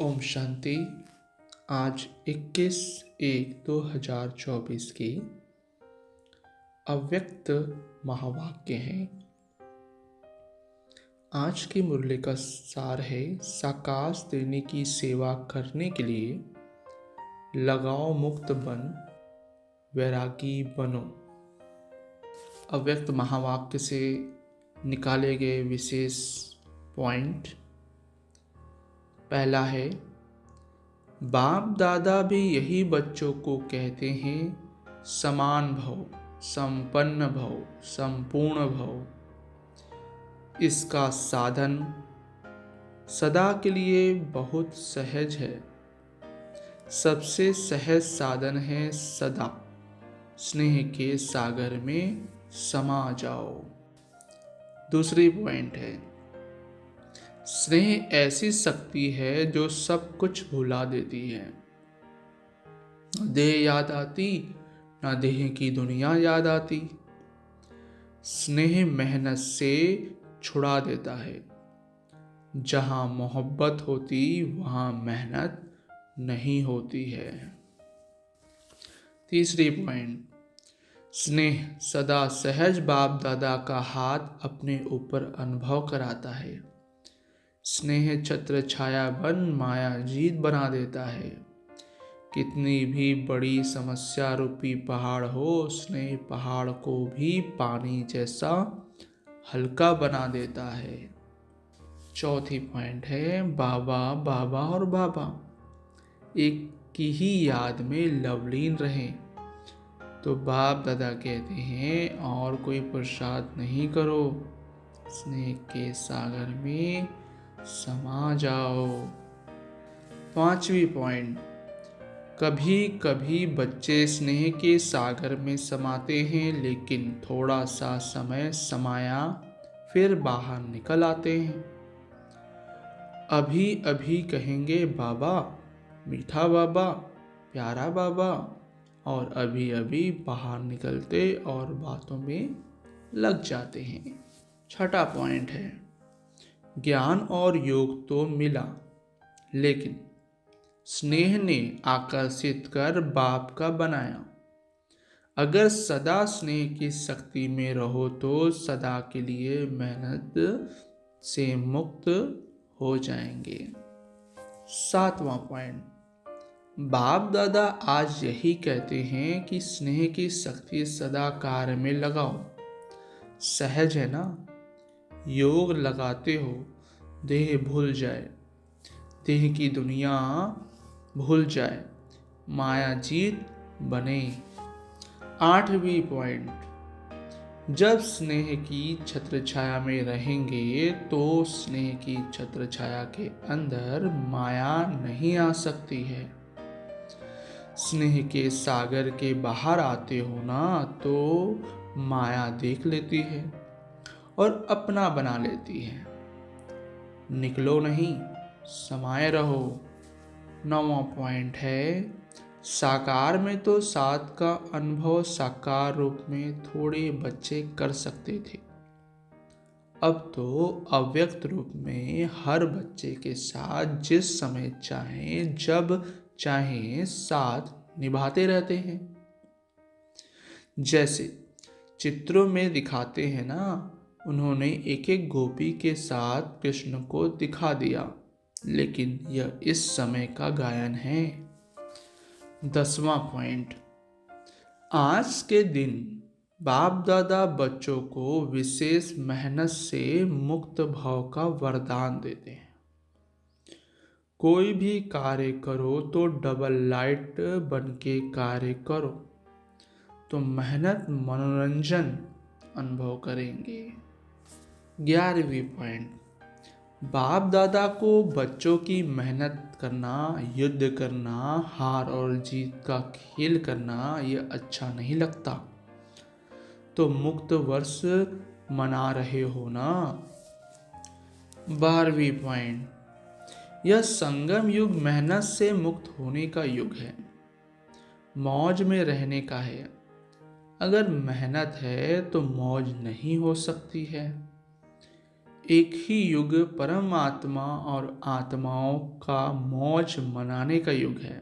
ओम शांति। आज 21/1/2024 की अव्यक्त महावाक्य है। आज की मुरली का सार है, साकाश देने की सेवा करने के लिए लगाव मुक्त बन, वैरागी बनो। अव्यक्त महावाक्य से निकाले गए विशेष पॉइंट। पहला है, बाप दादा भी यही बच्चों को कहते हैं, समान भव, संपन्न भव, संपूर्ण भव। इसका साधन सदा के लिए बहुत सहज है। सबसे सहज साधन है सदा स्नेह के सागर में समा जाओ। दूसरी पॉइंट है, स्नेह ऐसी शक्ति है जो सब कुछ भुला देती है। देह याद आती ना देह की दुनिया याद आती। स्नेह मेहनत से छुड़ा देता है। जहां मोहब्बत होती वहां मेहनत नहीं होती है। तीसरी पॉइंट, स्नेह सदा सहज बाप दादा का हाथ अपने ऊपर अनुभव कराता है। स्नेह छत्र छाया बन माया जीत बना देता है। कितनी भी बड़ी समस्या रूपी पहाड़ हो, स्नेह पहाड़ को भी पानी जैसा हल्का बना देता है। चौथी पॉइंट है, बाबा बाबा और बाबा एक की ही याद में लवलीन रहें। तो बाप दादा कहते हैं, और कोई प्रसाद नहीं करो, स्नेह के सागर में समा जाओ। पांचवी पॉइंट, कभी कभी बच्चे स्नेह के सागर में समाते हैं, लेकिन थोड़ा सा समय समाया फिर बाहर निकल आते हैं। अभी अभी कहेंगे बाबा, मीठा बाबा, प्यारा बाबा, और अभी अभी बाहर निकलते और बातों में लग जाते हैं। छठा पॉइंट है, ज्ञान और योग तो मिला, लेकिन स्नेह ने आकर्षित कर बाप का बनाया। अगर सदा स्नेह की शक्ति में रहो तो सदा के लिए मेहनत से मुक्त हो जाएंगे। सातवां पॉइंट, बाप दादा आज यही कहते हैं कि स्नेह की शक्ति सदा कार्य में लगाओ। सहज है ना? योग लगाते हो, देह भूल जाए, देह की दुनिया भूल जाए, माया जीत बने। आठवीं पॉइंट, जब स्नेह की छत्र छाया में रहेंगे तो स्नेह की छत्र छाया के अंदर माया नहीं आ सकती है। स्नेह के सागर के बाहर आते हो ना तो माया देख लेती है और अपना बना लेती है। निकलो नहीं, समाये रहो। नौवां पॉइंट है, साकार में तो साथ का अनुभव साकार रूप में थोड़े बच्चे कर सकते थे। अब तो अव्यक्त रूप में हर बच्चे के साथ जिस समय चाहें जब चाहें साथ निभाते रहते हैं। जैसे चित्रों में दिखाते हैं ना, उन्होंने एक एक गोपी के साथ कृष्ण को दिखा दिया, लेकिन यह इस समय का गायन है। 10वां पॉइंट, आज के दिन बाप दादा बच्चों को विशेष मेहनत से मुक्त भाव का वरदान देते हैं। कोई भी कार्य करो तो डबल लाइट बन के कार्य करो, तो मेहनत मनोरंजन अनुभव करेंगे। 11वीं पॉइंट, बाप दादा को बच्चों की मेहनत करना, युद्ध करना, हार और जीत का खेल करना यह अच्छा नहीं लगता। तो मुक्त वर्ष मना रहे हो ना। 12वीं पॉइंट, यह संगम युग मेहनत से मुक्त होने का युग है, मौज में रहने का है। अगर मेहनत है तो मौज नहीं हो सकती है। एक ही युग परमात्मा और आत्माओं का मौज मनाने का युग है।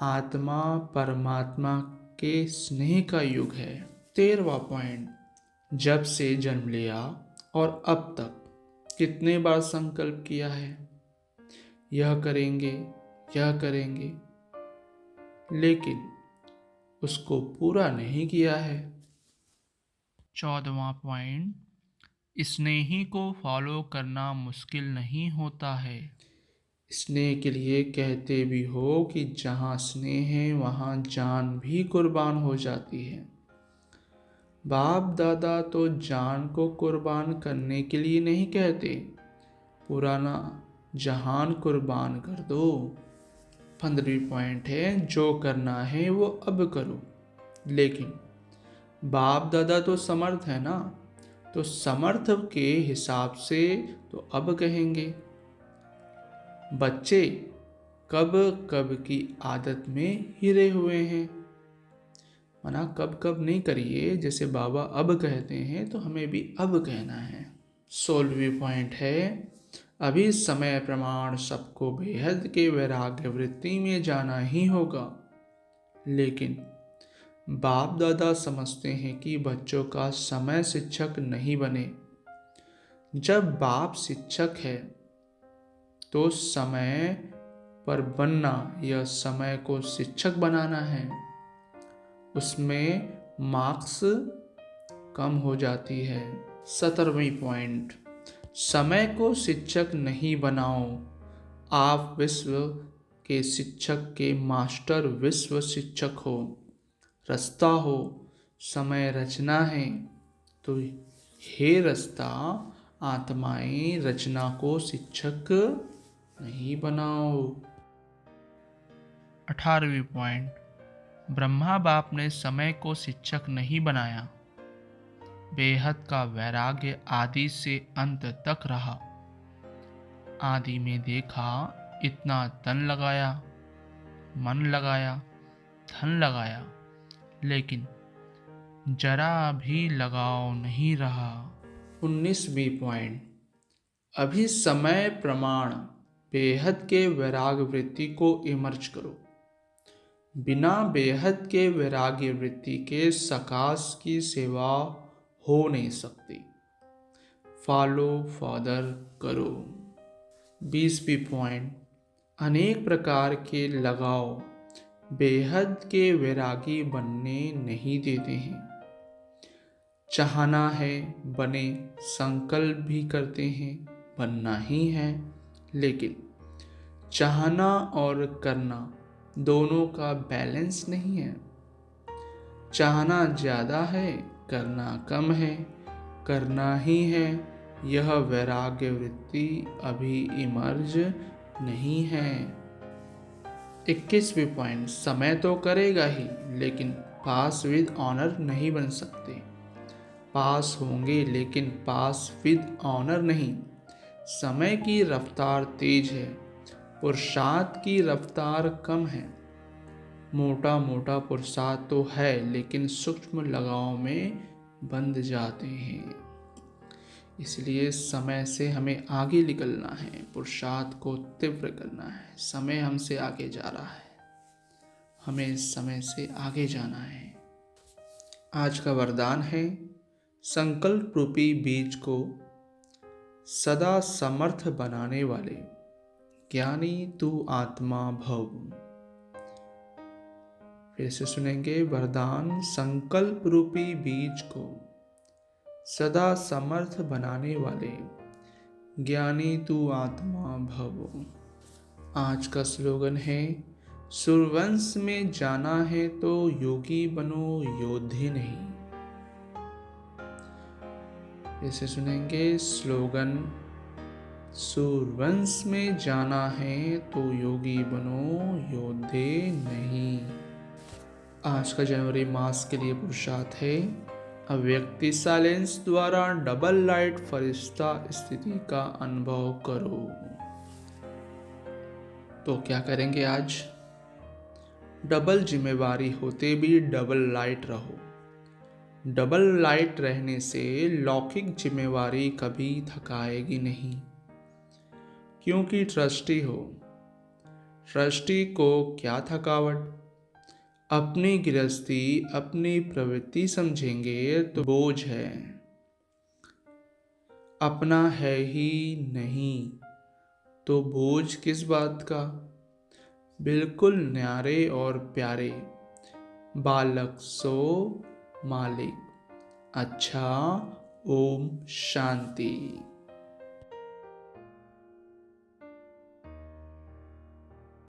आत्मा परमात्मा के स्नेह का युग है। 13वां पॉइंट, जब से जन्म लिया और अब तक कितने बार संकल्प किया है, यह करेंगे, यह करेंगे, लेकिन उसको पूरा नहीं किया है। 14वां पॉइंट, स्नेही को फॉलो करना मुश्किल नहीं होता है। स्नेह के लिए कहते भी हो कि जहाँ स्नेह है वहाँ जान भी कुर्बान हो जाती है। बाप दादा तो जान को कुर्बान करने के लिए नहीं कहते, पुराना जहान कुर्बान कर दो। 15वीं पॉइंट है, जो करना है वो अब करो। लेकिन बाप दादा तो समर्थ है ना, तो समर्थ के हिसाब से तो अब कहेंगे। बच्चे कब कब की आदत में हिरे हुए हैं, मना कब कब नहीं करिए। जैसे बाबा अब कहते हैं तो हमें भी अब कहना है। 16वीं पॉइंट है, अभी समय प्रमाण सबको बेहद के वैराग्य वृत्ति में जाना ही होगा। लेकिन बाप दादा समझते हैं कि बच्चों का समय शिक्षक नहीं बने। जब बाप शिक्षक है तो समय पर बनना यह समय को शिक्षक बनाना है, उसमें मार्क्स कम हो जाती है। 17वीं पॉइंट, समय को शिक्षक नहीं बनाओ, आप विश्व के शिक्षक के मास्टर विश्व शिक्षक हो। रास्ता हो, समय रचना है, तो हे रास्ता आत्माएं रचना को शिक्षक नहीं बनाओ। 18वीं पॉइंट, ब्रह्मा बाप ने समय को शिक्षक नहीं बनाया, बेहद का वैराग्य आदि से अंत तक रहा। आदि में देखा इतना तन लगाया, मन लगाया, धन लगाया, लेकिन जरा भी लगाव नहीं रहा। 19वीं पॉइंट, अभी समय प्रमाण बेहद के वैराग्य वृत्ति को इमर्ज करो। बिना बेहद के वैराग्य वृत्ति के सकाश की सेवा हो नहीं सकती। फॉलो फादर करो। 20वीं पॉइंट, अनेक प्रकार के लगाव बेहद के वैरागी बनने नहीं देते हैं। चाहना है बने, संकल्प भी करते हैं, बनना ही है, लेकिन चाहना और करना दोनों का बैलेंस नहीं है। चाहना ज़्यादा है, करना कम है, करना ही है, यह वैराग्य वृत्ति अभी इमर्ज नहीं है। 21वीं पॉइंट, समय तो करेगा ही, लेकिन पास विद ऑनर नहीं बन सकते। पास होंगे लेकिन पास विद ऑनर नहीं। समय की रफ्तार तेज है, पुरुषार्थ की रफ्तार कम है। मोटा मोटा पुरुषार्थ तो है, लेकिन सूक्ष्म लगाव में बंध जाते हैं। इसलिए समय से हमें आगे निकलना है, पुरुषार्थ को तीव्र करना है। समय हमसे आगे जा रहा है, हमें समय से आगे जाना है। आज का वरदान है, संकल्प रूपी बीज को सदा समर्थ बनाने वाले ज्ञानी तू आत्मा भव। फिर से सुनेंगे वरदान, संकल्प रूपी बीज को सदा समर्थ बनाने वाले ज्ञानी तू आत्मा भव। आज का स्लोगन है, सूर्यवंश में जाना है तो योगी बनो, योद्धे नहीं। इसे सुनेंगे स्लोगन, सूर्यवंश में जाना है तो योगी बनो, योद्धे नहीं। आज का जनवरी मास के लिए पुरुषार्थ है, अव्यक्ति साइलेंस द्वारा डबल लाइट फरिश्ता स्थिति का अनुभव करो। तो क्या करेंगे आज? डबल जिम्मेवारी होते भी डबल लाइट रहो। डबल लाइट रहने से लौकिक जिम्मेवारी कभी थकाएगी नहीं, क्योंकि ट्रस्टी हो। ट्रस्टी को क्या थकावट। अपनी गृहस्थी अपनी प्रवृत्ति समझेंगे तो बोझ है, अपना है ही नहीं तो बोझ किस बात का। बिल्कुल न्यारे और प्यारे, बालक सो मालिक। अच्छा, ओम शांति।